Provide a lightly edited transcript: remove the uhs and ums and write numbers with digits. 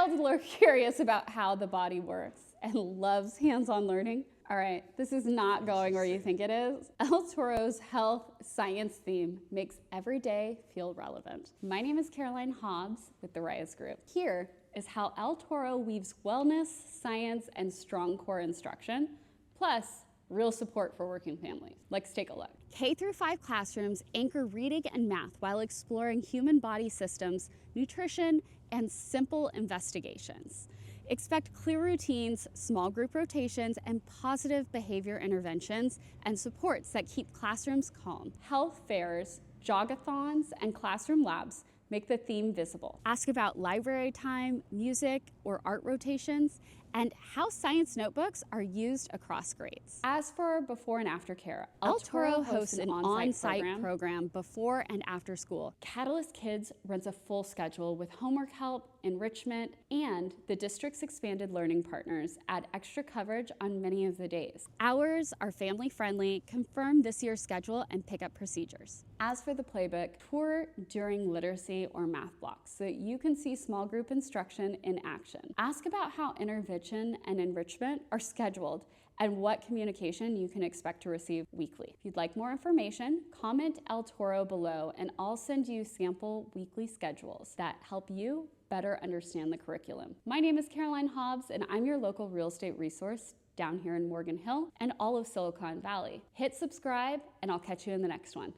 child curious about how the body works and loves hands-on learning? All right, this is not going where you think it is. El Toro's health science theme makes every day feel relevant. My name is Caroline Hobbs with the Reyes Group. Here is how El Toro weaves wellness, science, and strong core instruction, plus real support for working families. Let's take a look. K-5 classrooms anchor reading and math while exploring human body systems, nutrition, and simple investigations. Expect clear routines, small group rotations, and positive behavior interventions and supports that keep classrooms calm. Health fairs, jogathons, and classroom labs make the theme visible. Ask about library time, music, or art rotations, and how science notebooks are used across grades. As for before and after care, El Toro hosts an on-site program before and after school. Catalyst Kids runs a full schedule with homework help, enrichment, and the district's expanded learning partners add extra coverage on many of the days. Hours are family-friendly. Confirm this year's schedule and pick up procedures. As for the playbook, tour during literacy or math blocks so that you can see small group instruction in action. Ask about how intervention and enrichment are scheduled and what communication you can expect to receive weekly. If you'd like more information, comment El Toro below and I'll send you sample weekly schedules that help you better understand the curriculum. My name is Caroline Hobbs and I'm your local real estate resource down here in Morgan Hill and all of Silicon Valley. Hit subscribe and I'll catch you in the next one.